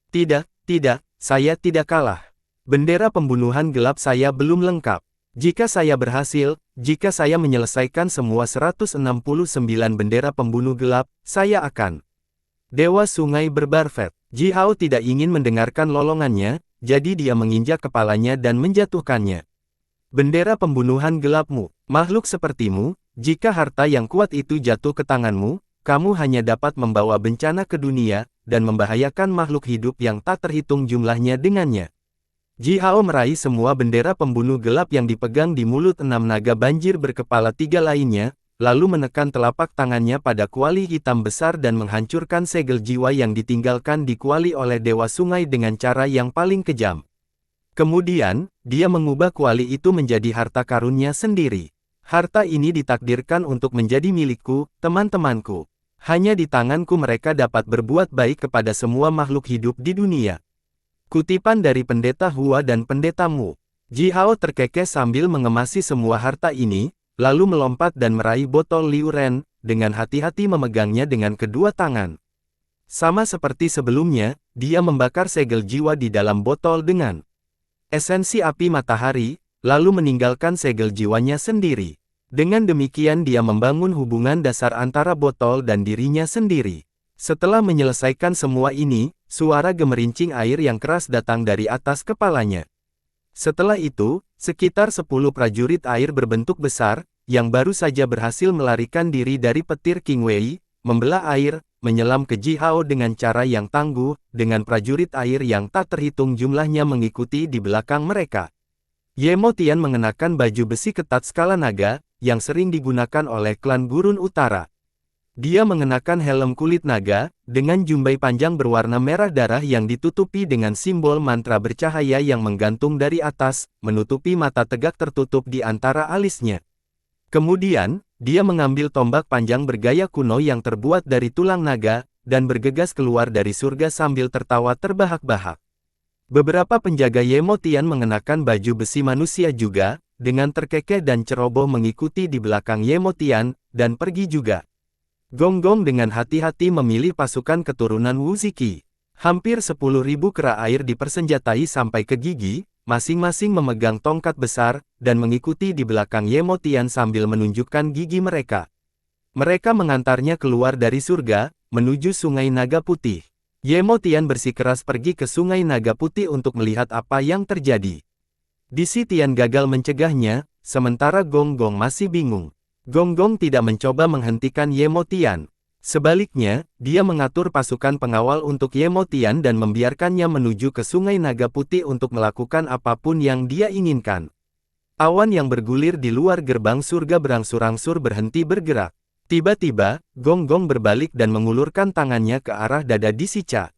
Tidak, saya tidak kalah. Bendera pembunuhan gelap saya belum lengkap. Jika saya berhasil, jika saya menyelesaikan semua 169 bendera pembunuh gelap, saya akan. Dewa Sungai berbarvet. Ji Hao tidak ingin mendengarkan lolongannya, jadi dia menginjak kepalanya dan menjatuhkannya. Bendera pembunuhan gelapmu, makhluk sepertimu, jika harta yang kuat itu jatuh ke tanganmu, kamu hanya dapat membawa bencana ke dunia, dan membahayakan makhluk hidup yang tak terhitung jumlahnya dengannya. Ji Hao meraih semua bendera pembunuh gelap yang dipegang di mulut 6 naga banjir berkepala 3 lainnya, lalu menekan telapak tangannya pada kuali hitam besar dan menghancurkan segel jiwa yang ditinggalkan di kuali oleh Dewa Sungai dengan cara yang paling kejam. Kemudian, dia mengubah kuali itu menjadi harta karunnya sendiri. Harta ini ditakdirkan untuk menjadi milikku, teman-temanku. Hanya di tanganku mereka dapat berbuat baik kepada semua makhluk hidup di dunia. Kutipan dari Pendeta Hua dan Pendeta Mu. Ji Hao terkekeh sambil mengemasi semua harta ini, lalu melompat dan meraih botol Liu Ren, dengan hati-hati memegangnya dengan kedua tangan. Sama seperti sebelumnya, dia membakar segel jiwa di dalam botol dengan esensi api matahari, lalu meninggalkan segel jiwanya sendiri. Dengan demikian dia membangun hubungan dasar antara botol dan dirinya sendiri. Setelah menyelesaikan semua ini, suara gemerincing air yang keras datang dari atas kepalanya. Setelah itu, sekitar 10 prajurit air berbentuk besar, yang baru saja berhasil melarikan diri dari petir King Wei, membelah air, menyelam ke Ji Hao dengan cara yang tangguh, dengan prajurit air yang tak terhitung jumlahnya mengikuti di belakang mereka. Ye Mo Tian mengenakan baju besi ketat skala naga, yang sering digunakan oleh klan Gurun Utara. Dia mengenakan helm kulit naga, dengan jumbai panjang berwarna merah darah yang ditutupi dengan simbol mantra bercahaya yang menggantung dari atas, menutupi mata tegak tertutup di antara alisnya. Kemudian, dia mengambil tombak panjang bergaya kuno yang terbuat dari tulang naga, dan bergegas keluar dari surga sambil tertawa terbahak-bahak. Beberapa penjaga Ye Mo Tian mengenakan baju besi manusia juga, dengan terkekeh dan ceroboh mengikuti di belakang Ye Mo Tian, dan pergi juga. Gong-gong dengan hati-hati memilih pasukan keturunan Wu Ziki. Hampir 10.000 kera air dipersenjatai sampai ke gigi, masing-masing memegang tongkat besar, dan mengikuti di belakang Ye Mo Tian sambil menunjukkan gigi mereka. Mereka mengantarnya keluar dari surga, menuju Sungai Naga Putih. Ye Mo Tian bersikeras pergi ke Sungai Naga Putih untuk melihat apa yang terjadi. Disi Tian gagal mencegahnya, sementara Gong-gong masih bingung. Gong-gong tidak mencoba menghentikan Ye Mo Tian. Sebaliknya, dia mengatur pasukan pengawal untuk Ye Mo Tian dan membiarkannya menuju ke Sungai Naga Putih untuk melakukan apapun yang dia inginkan. Awan yang bergulir di luar gerbang surga berangsur-angsur berhenti bergerak. Tiba-tiba, Gong-gong berbalik dan mengulurkan tangannya ke arah dada Disi Cha.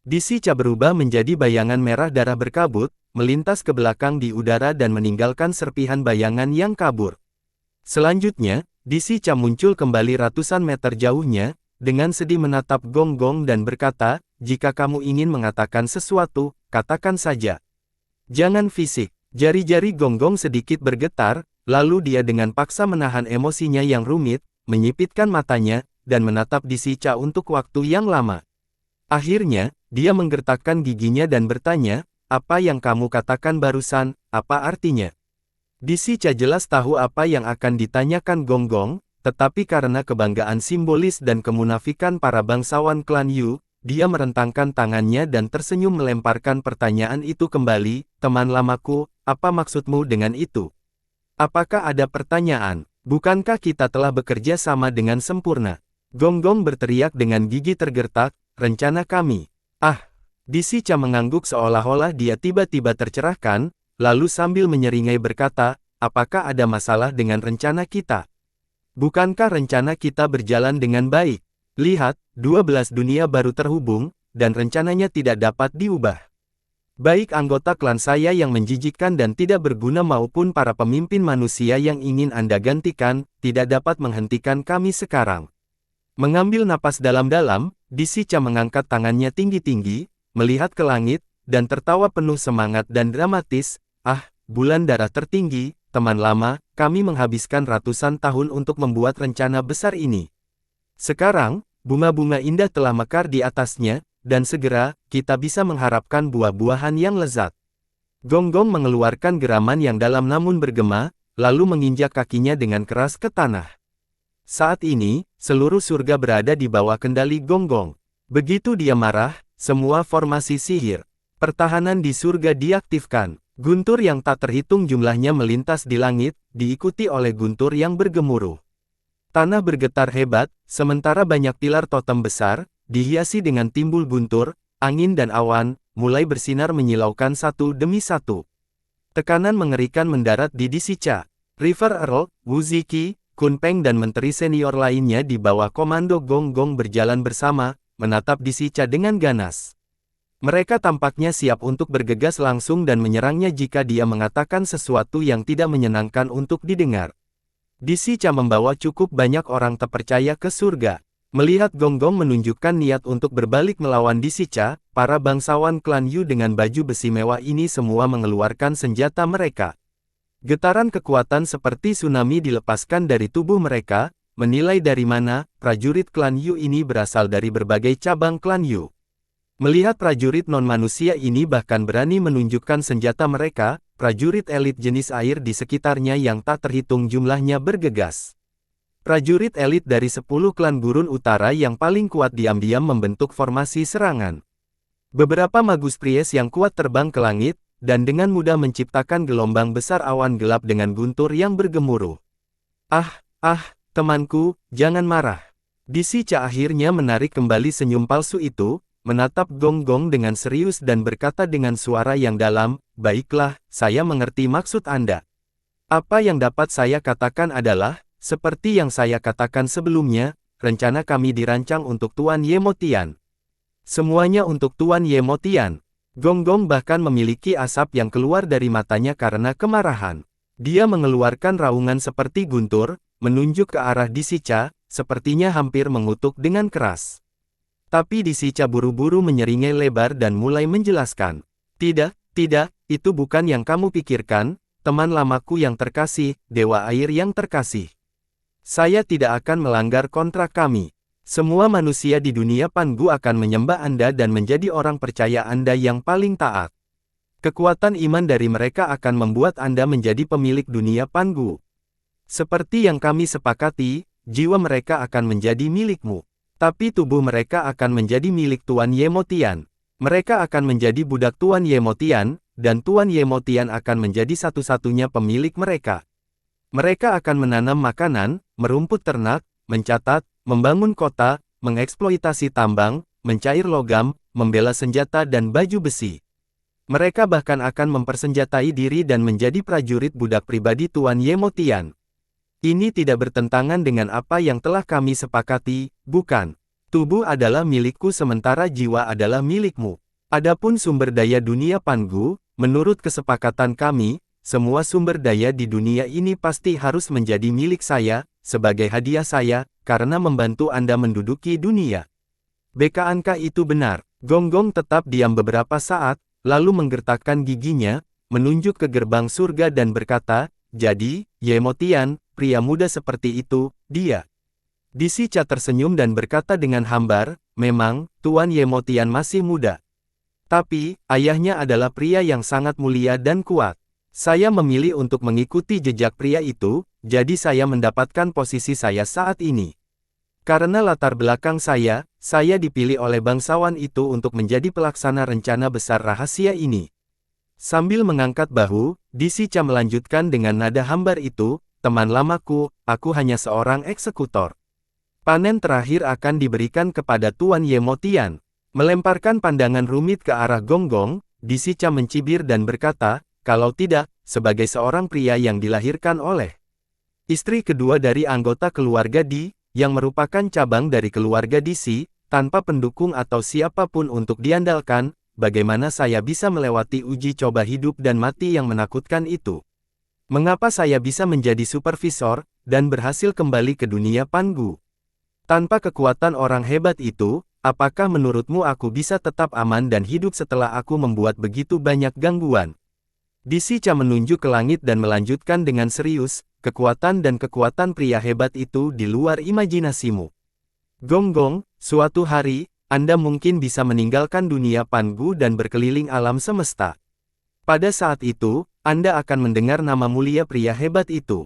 Disi Cha berubah menjadi bayangan merah darah berkabut, melintas ke belakang di udara dan meninggalkan serpihan bayangan yang kabur. Selanjutnya, Disi Cha muncul kembali ratusan meter jauhnya, dengan sedih menatap Gong-gong dan berkata, "Jika kamu ingin mengatakan sesuatu, katakan saja. Jangan fisik." Jari-jari Gong-gong sedikit bergetar, lalu dia dengan paksa menahan emosinya yang rumit, menyipitkan matanya, dan menatap Disi Cha untuk waktu yang lama. Akhirnya, dia menggertakkan giginya dan bertanya, "Apa yang kamu katakan barusan, apa artinya?" Disi Cha jelas tahu apa yang akan ditanyakan Gong-gong, tetapi karena kebanggaan simbolis dan kemunafikan para bangsawan klan Yu, dia merentangkan tangannya dan tersenyum melemparkan pertanyaan itu kembali, "Teman lamaku, apa maksudmu dengan itu? Apakah ada pertanyaan? Bukankah kita telah bekerja sama dengan sempurna?" Gong-gong berteriak dengan gigi tergertak, "Rencana kami." Ah! Disi Cha mengangguk seolah-olah dia tiba-tiba tercerahkan, lalu sambil menyeringai berkata, "Apakah ada masalah dengan rencana kita? Bukankah rencana kita berjalan dengan baik? Lihat, 12 dunia baru terhubung, dan rencananya tidak dapat diubah. Baik anggota klan saya yang menjijikkan dan tidak berguna maupun para pemimpin manusia yang ingin Anda gantikan, tidak dapat menghentikan kami sekarang." Mengambil napas dalam-dalam, Disi Cha mengangkat tangannya tinggi-tinggi, melihat ke langit, dan tertawa penuh semangat dan dramatis, "Ah, bulan darah tertinggi, teman lama, kami menghabiskan ratusan tahun untuk membuat rencana besar ini. Sekarang, bunga-bunga indah telah mekar di atasnya, dan segera, kita bisa mengharapkan buah-buahan yang lezat. Gonggong mengeluarkan geraman yang dalam namun bergema, lalu menginjak kakinya dengan keras ke tanah. Saat ini, seluruh surga berada di bawah kendali Gonggong. Begitu dia marah, semua formasi sihir pertahanan di surga diaktifkan. Guntur yang tak terhitung jumlahnya melintas di langit, diikuti oleh guntur yang bergemuruh. Tanah bergetar hebat, sementara banyak pilar totem besar, dihiasi dengan timbul guntur, angin dan awan, mulai bersinar menyilaukan satu demi satu. Tekanan mengerikan mendarat di Disicha. River Earl, Wu Ziki, Kun Peng dan menteri senior lainnya di bawah komando Gonggong berjalan bersama, menatap Disicha dengan ganas. Mereka tampaknya siap untuk bergegas langsung dan menyerangnya jika dia mengatakan sesuatu yang tidak menyenangkan untuk didengar. Disicha membawa cukup banyak orang terpercaya ke surga. Melihat Gonggong menunjukkan niat untuk berbalik melawan Disicha, para bangsawan klan Yu dengan baju besi mewah ini semua mengeluarkan senjata mereka. Getaran kekuatan seperti tsunami dilepaskan dari tubuh mereka, menilai dari mana prajurit klan Yu ini berasal dari berbagai cabang klan Yu. Melihat prajurit non-manusia ini bahkan berani menunjukkan senjata mereka, prajurit elit jenis air di sekitarnya yang tak terhitung jumlahnya bergegas. Prajurit elit dari 10 klan gurun utara yang paling kuat diam-diam membentuk formasi serangan. Beberapa magus Pries yang kuat terbang ke langit, dan dengan mudah menciptakan gelombang besar awan gelap dengan guntur yang bergemuruh. Temanku, jangan marah. Disicha akhirnya menarik kembali senyum palsu itu, menatap Gonggong dengan serius dan berkata dengan suara yang dalam, "Baiklah, saya mengerti maksud Anda. Apa yang dapat saya katakan adalah, seperti yang saya katakan sebelumnya, rencana kami dirancang untuk Tuan Yemotian. Semuanya untuk Tuan Yemotian." Gonggong bahkan memiliki asap yang keluar dari matanya karena kemarahan. Dia mengeluarkan raungan seperti guntur, menunjuk ke arah Disicha, sepertinya hampir mengutuk dengan keras. Tapi Disicha buru-buru menyeringai lebar dan mulai menjelaskan. Tidak, itu bukan yang kamu pikirkan, teman lamaku yang terkasih, Dewa Air yang terkasih. Saya tidak akan melanggar kontrak kami. Semua manusia di dunia Pangu akan menyembah Anda dan menjadi orang percaya Anda yang paling taat. Kekuatan iman dari mereka akan membuat Anda menjadi pemilik dunia Pangu. Seperti yang kami sepakati, jiwa mereka akan menjadi milikmu. Tapi tubuh mereka akan menjadi milik Tuan Yemotian. Mereka akan menjadi budak Tuan Yemotian, dan Tuan Yemotian akan menjadi satu-satunya pemilik mereka. Mereka akan menanam makanan, merumput ternak, mencatat, membangun kota, mengeksploitasi tambang, mencair logam, membela senjata dan baju besi. Mereka bahkan akan mempersenjatai diri dan menjadi prajurit budak pribadi Tuan Yemotian. Ini tidak bertentangan dengan apa yang telah kami sepakati, bukan? Tubuh adalah milikku sementara jiwa adalah milikmu. Adapun sumber daya dunia Pangu, menurut kesepakatan kami, semua sumber daya di dunia ini pasti harus menjadi milik saya, sebagai hadiah saya, karena membantu Anda menduduki dunia. Bukankah itu benar? Gonggong tetap diam beberapa saat, lalu menggertakkan giginya, menunjuk ke gerbang surga dan berkata, "Jadi, Yemotian, pria muda seperti itu, dia." Disicha tersenyum dan berkata dengan hambar, "Memang, Tuan Yemotian masih muda. Tapi, ayahnya adalah pria yang sangat mulia dan kuat. Saya memilih untuk mengikuti jejak pria itu, jadi saya mendapatkan posisi saya saat ini. Karena latar belakang saya dipilih oleh bangsawan itu untuk menjadi pelaksana rencana besar rahasia ini." Sambil mengangkat bahu, Disicha melanjutkan dengan nada hambar itu, "Teman lamaku, aku hanya seorang eksekutor. Panen terakhir akan diberikan kepada Tuan Yemotian." Melemparkan pandangan rumit ke arah Gonggong, Disicha mencibir dan berkata, "Kalau tidak, sebagai seorang pria yang dilahirkan oleh istri kedua dari anggota keluarga Di, yang merupakan cabang dari keluarga Disi, tanpa pendukung atau siapapun untuk diandalkan, bagaimana saya bisa melewati uji coba hidup dan mati yang menakutkan itu? Mengapa saya bisa menjadi supervisor, dan berhasil kembali ke dunia Pangu? Tanpa kekuatan orang hebat itu, apakah menurutmu aku bisa tetap aman dan hidup setelah aku membuat begitu banyak gangguan?" Disicha menunjuk ke langit dan melanjutkan dengan serius, "Kekuatan dan kekuatan pria hebat itu di luar imajinasimu. Gonggong, suatu hari, Anda mungkin bisa meninggalkan dunia Pangu dan berkeliling alam semesta. Pada saat itu, Anda akan mendengar nama mulia pria hebat itu.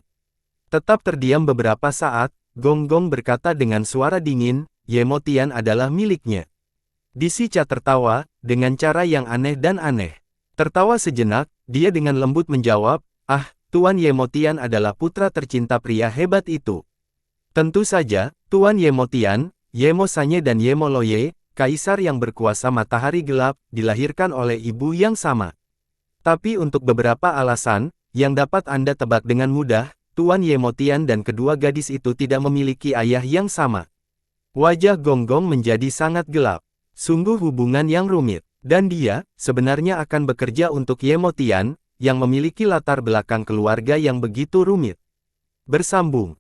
Tetap terdiam beberapa saat, Gong Gong berkata dengan suara dingin, Yemotian adalah miliknya. Disica tertawa, dengan cara yang aneh dan aneh. Tertawa sejenak, dia dengan lembut menjawab, ah, Tuan Yemotian adalah putra tercinta pria hebat itu. Tentu saja, Tuan Yemotian, Yemo Sanye dan Yemo Loye, kaisar yang berkuasa matahari gelap, dilahirkan oleh ibu yang sama. Tapi untuk beberapa alasan, yang dapat Anda tebak dengan mudah, Tuan Yemotian dan kedua gadis itu tidak memiliki ayah yang sama. Wajah Gong Gong menjadi sangat gelap. Sungguh hubungan yang rumit. Dan dia, sebenarnya akan bekerja untuk Yemotian, yang memiliki latar belakang keluarga yang begitu rumit. Bersambung.